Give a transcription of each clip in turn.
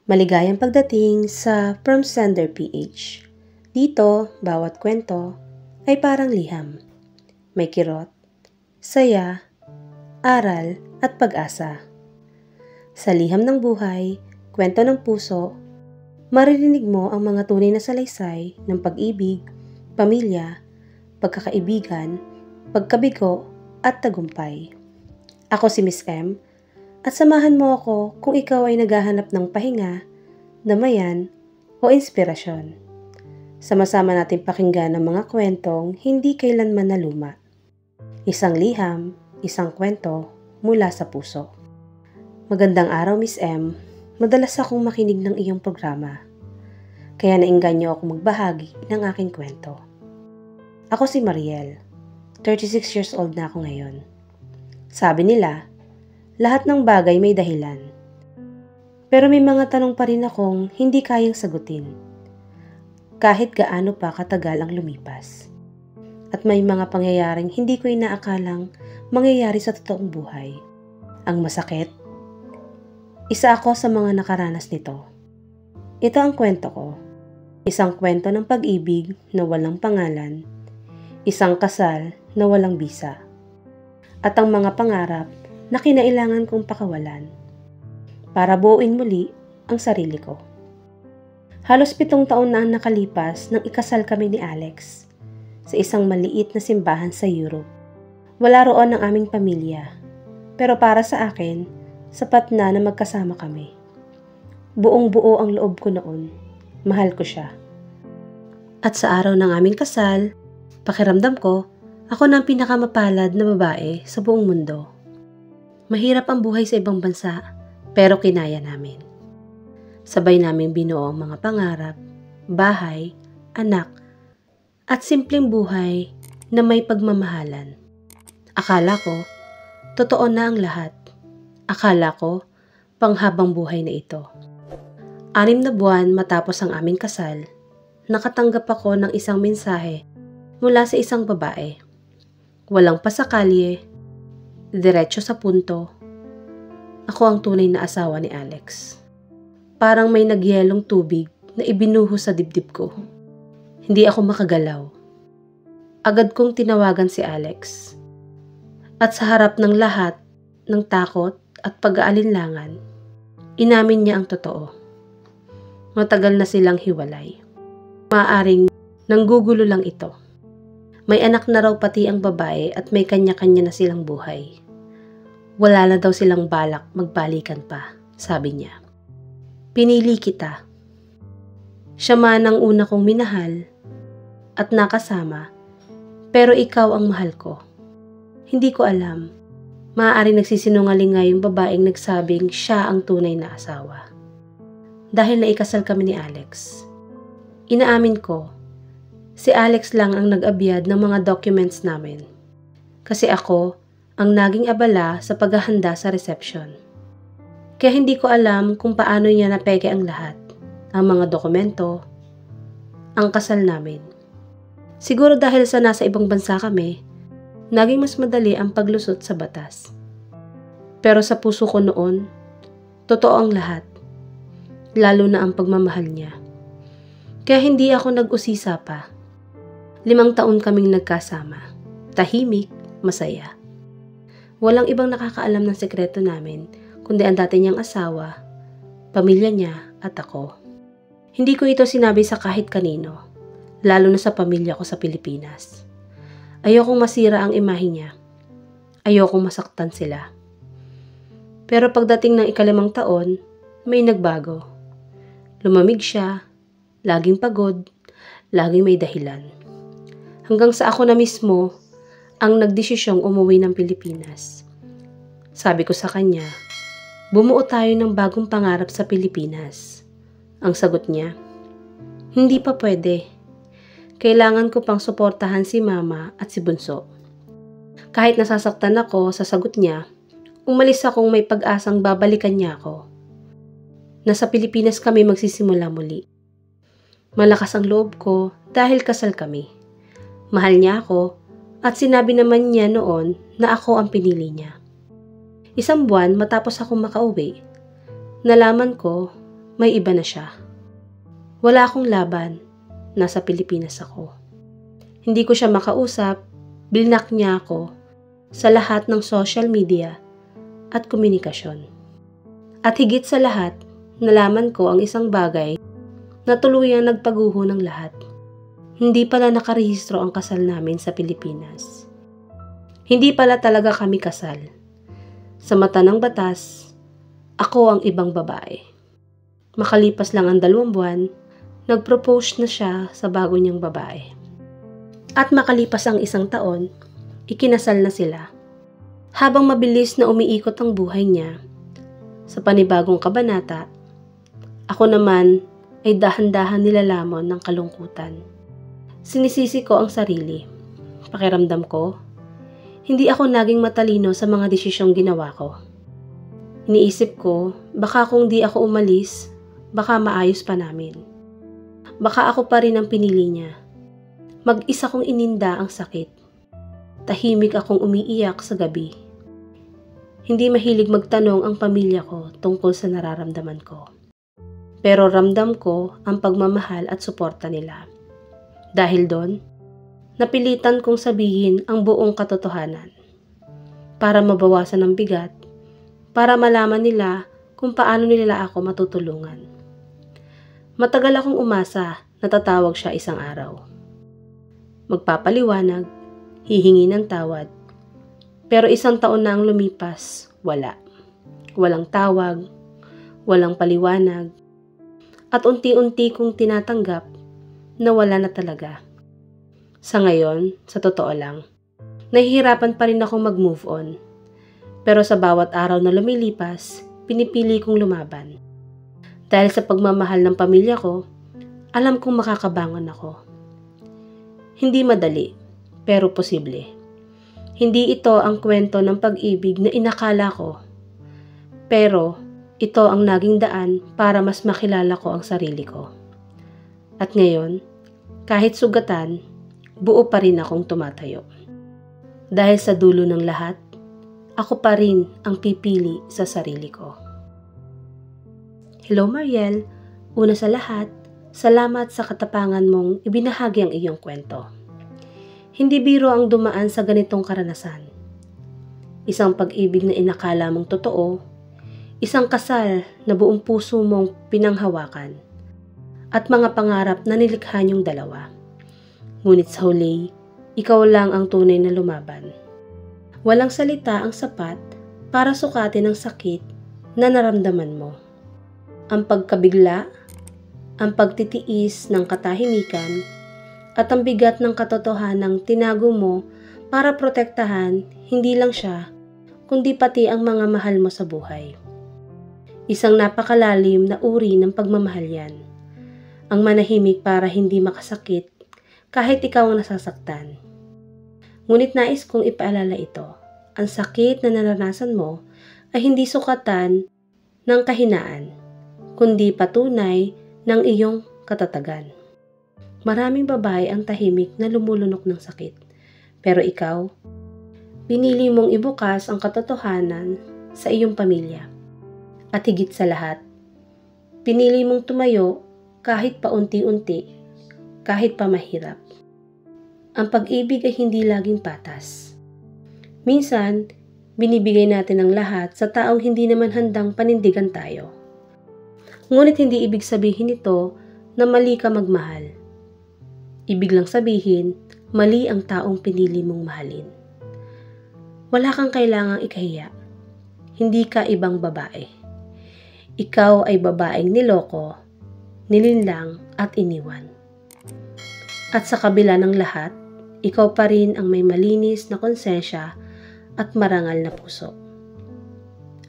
Maligayang pagdating sa From Sender PH. Dito, bawat kwento ay parang liham. May kirot, saya, aral at pag-asa. Sa liham ng buhay, kwento ng puso, maririnig mo ang mga tunay na salaysay ng pag-ibig, pamilya, pagkakaibigan, pagkabigo at tagumpay. Ako si Miss M. At samahan mo ako kung ikaw ay naghahanap ng pahinga, damayan, o inspirasyon. Sama-sama natin pakinggan ang mga kwentong hindi kailanman naluma. Isang liham, isang kwento mula sa puso. Magandang araw, Miss M. Madalas akong makinig ng iyong programa. Kaya nainganyo ako magbahagi ng aking kwento. Ako si Mariel. 36 years old na ako ngayon. Sabi nila, lahat ng bagay may dahilan. Pero may mga tanong pa rin akong hindi kayang sagutin. Kahit gaano pa katagal ang lumipas. At may mga pangyayaring hindi ko inaakalang mangyayari sa totoong buhay. Ang masakit, isa ako sa mga nakaranas nito. Ito ang kwento ko. Isang kwento ng pag-ibig na walang pangalan. Isang kasal na walang bisa. At ang mga pangarap na kinailangan kong pakawalan para buuin muli ang sarili ko. Halos 7 taon na ang nakalipas nang ikasal kami ni Alex sa isang maliit na simbahan sa Europe. Wala roon ang aming pamilya, pero para sa akin, sapat na magkasama kami. Buong buo ang loob ko noon, mahal ko siya. At sa araw ng aming kasal, pakiramdam ko, ako na ang pinakamapalad na babae sa buong mundo. Mahirap ang buhay sa ibang bansa, pero kinaya namin. Sabay naming binuo ang mga pangarap, bahay, anak, at simpleng buhay na may pagmamahalan. Akala ko, totoo na ang lahat. Akala ko, panghabang buhay na ito. 6 na buwan matapos ang aming kasal, nakatanggap ako ng isang mensahe mula sa isang babae. Walang pasakalye, diretso sa punto. Ako ang tunay na asawa ni Alex. Parang may nagyelong tubig na ibinuhos sa dibdib ko. Hindi ako makagalaw. Agad kong tinawagan si Alex. At sa harap ng lahat ng takot at pag-aalinlangan, inamin niya ang totoo. Matagal na silang hiwalay. Maaaring nanggugulo lang ito. May anak na raw pati ang babae at may kanya-kanya na silang buhay. Wala na daw silang balak magbalikan pa, sabi niya. Pinili kita. Siya man ang una kong minahal at nakasama, pero ikaw ang mahal ko. Hindi ko alam. Maaaring nagsisinungaling nga yung babaeng nagsabing siya ang tunay na asawa. Dahil naikasal kami ni Alex. Inaamin ko, si Alex lang ang nag-abyad ng mga documents namin. Kasi ako ang naging abala sa paghahanda sa reception. Kaya hindi ko alam kung paano niya napeke ang lahat, ang mga dokumento, ang kasal namin. Siguro dahil sa nasa ibang bansa kami, naging mas madali ang paglusot sa batas. Pero sa puso ko noon, totoo ang lahat, lalo na ang pagmamahal niya. Kaya hindi ako nag-usisa pa. 5 taon kaming nagkasama, tahimik, masaya. Walang ibang nakakaalam ng sekreto namin, kundi ang dati niyang asawa, pamilya niya at ako. Hindi ko ito sinabi sa kahit kanino, lalo na sa pamilya ko sa Pilipinas. Ayokong masira ang imahe niya. Ayokong masaktan sila. Pero pagdating ng 5 taon, may nagbago. Lumamig siya, laging pagod, laging may dahilan. Hanggang sa ako na mismo ang nagdesisyong umuwi ng Pilipinas. Sabi ko sa kanya, bumuo tayo ng bagong pangarap sa Pilipinas. Ang sagot niya, hindi pa pwede. Kailangan ko pang suportahan si mama at si bunso. Kahit nasasaktan ako sa sagot niya, umalis akong may pag-asang babalikan niya ako. Nasa Pilipinas kami magsisimula muli. Malakas ang loob ko dahil kasal kami. Mahal niya ako at sinabi naman niya noon na ako ang pinili niya. 1 buwan matapos akong makauwi, nalaman ko may iba na siya. Wala akong laban, nasa Pilipinas ako. Hindi ko siya makausap, blinak niya ako sa lahat ng social media at komunikasyon. At higit sa lahat, nalaman ko ang isang bagay na tuluyang nagpaguho ng lahat. Hindi pala nakarehistro ang kasal namin sa Pilipinas. Hindi pala talaga kami kasal. Sa mata ng batas, ako ang ibang babae. Makalipas lang ang 2 buwan, nag-propose na siya sa bago niyang babae. At makalipas ang 1 taon, ikinasal na sila. Habang mabilis na umiikot ang buhay niya, sa panibagong kabanata, ako naman ay dahan-dahan nilalamon ng kalungkutan. Sinisisi ko ang sarili. Pakiramdam ko, hindi ako naging matalino sa mga desisyong ginawa ko. Iniisip ko, baka kung di ako umalis, baka maayos pa namin. Baka ako pa rin ang pinili niya. Mag-isa kong ininda ang sakit. Tahimik akong umiiyak sa gabi. Hindi mahilig magtanong ang pamilya ko tungkol sa nararamdaman ko. Pero ramdam ko ang pagmamahal at suporta nila. Dahil doon, napilitan kong sabihin ang buong katotohanan. Para mabawasan ang bigat, para malaman nila kung paano nila ako matutulungan. Matagal akong umasa na tatawag siya isang araw. Magpapaliwanag, hihingi ng tawad. Pero 1 taon na ang lumipas, wala. Walang tawag, walang paliwanag. At unti-unti kong tinatanggap na wala na talaga. Sa ngayon, sa totoo lang, nahihirapan pa rin akong mag-move on. Pero sa bawat araw na lumilipas, pinipili kong lumaban. Dahil sa pagmamahal ng pamilya ko, alam kong makakabangon ako. Hindi madali, pero posible. Hindi ito ang kwento ng pag-ibig na inakala ko. Pero ito ang naging daan para mas makilala ko ang sarili ko. At ngayon, kahit sugatan, buo pa rin akong tumatayo. Dahil sa dulo ng lahat, ako pa rin ang pipili sa sarili ko. Hello Mariel, una sa lahat, salamat sa katapangan mong ibinahagi ang iyong kwento. Hindi biro ang dumaan sa ganitong karanasan. Isang pag-ibig na inakala mong totoo, isang kasal na buong puso mong pinanghawakan, at mga pangarap na nilikha niyong dalawa. Ngunit sa huli, ikaw lang ang tunay na lumaban. Walang salita ang sapat para sukatin ang sakit na naramdaman mo. Ang pagkabigla, ang pagtitiis ng katahimikan, at ang bigat ng katotohanang tinago mo para protektahan hindi lang siya, kundi pati ang mga mahal mo sa buhay. Isang napakalalim na uri ng pagmamahal yan. Ang manahimik para hindi makasakit kahit ikaw ang nasasaktan. Ngunit nais kong ipaalala ito. Ang sakit na naranasan mo ay hindi sukatan ng kahinaan, kundi patunay ng iyong katatagan. Maraming babae ang tahimik na lumulunok ng sakit. Pero ikaw, pinili mong ibukas ang katotohanan sa iyong pamilya. At higit sa lahat, pinili mong tumayo kahit paunti-unti, kahit pa mahirap. Ang pag-ibig ay hindi laging patas. Minsan, binibigay natin ang lahat sa taong hindi naman handang panindigan tayo. Ngunit hindi ibig sabihin ito na mali ka magmahal. Ibig lang sabihin, mali ang taong pinili mong mahalin. Wala kang kailangang ikahiya. Hindi ka ibang babae. Ikaw ay babaeng niloko, nilinlang at iniwan. At sa kabila ng lahat, ikaw pa rin ang may malinis na konsensya at marangal na puso.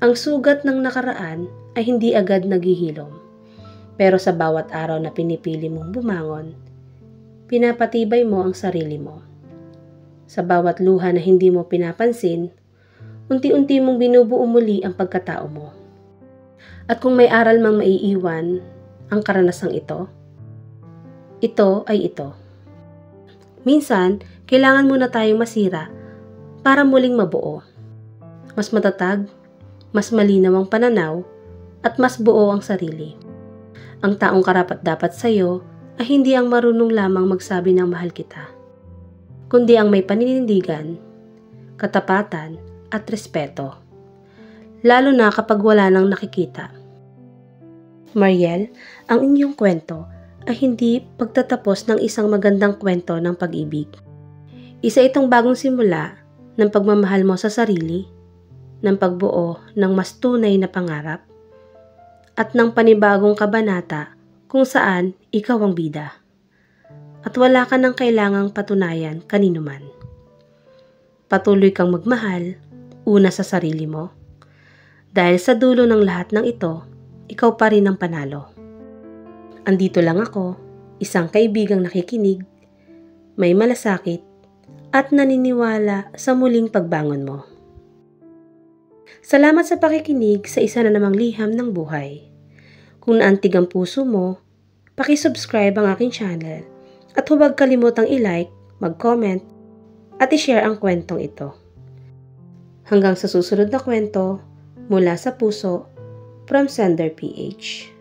Ang sugat ng nakaraan ay hindi agad naghihilom. Pero sa bawat araw na pinipili mong bumangon, pinapatibay mo ang sarili mo. Sa bawat luha na hindi mo pinapansin, unti-unti mong binubuo muli ang pagkatao mo. At kung may aral mang maiiwan ang karanasang ito ay ito. Minsan, kailangan muna tayong masira para muling mabuo. Mas matatag, mas malinaw ang pananaw, at mas buo ang sarili. Ang taong karapat-dapat sa'yo ay hindi ang marunong lamang magsabi ng mahal kita, kundi ang may paninindigan, katapatan at respeto, lalo na kapag wala nang nakikita. Mariel, ang inyong kwento ay hindi pagtatapos ng isang magandang kwento ng pag-ibig. Isa itong bagong simula ng pagmamahal mo sa sarili, ng pagbuo ng mas tunay na pangarap, at ng panibagong kabanata kung saan ikaw ang bida. At wala ka nang kailangang patunayan kanino man. Patuloy kang magmahal, una sa sarili mo, dahil sa dulo ng lahat ng ito, ikaw pa rin ang panalo. Andito lang ako, isang kaibigang nakikinig, may malasakit, at naniniwala sa muling pagbangon mo. Salamat sa pakikinig sa isa na namang liham ng buhay. Kung naantig ang puso mo, paki-subscribe ang aking channel at huwag kalimutang i-like, mag-comment at i-share ang kwentong ito. Hanggang sa susunod na kwento, mula sa puso, from Sender PH.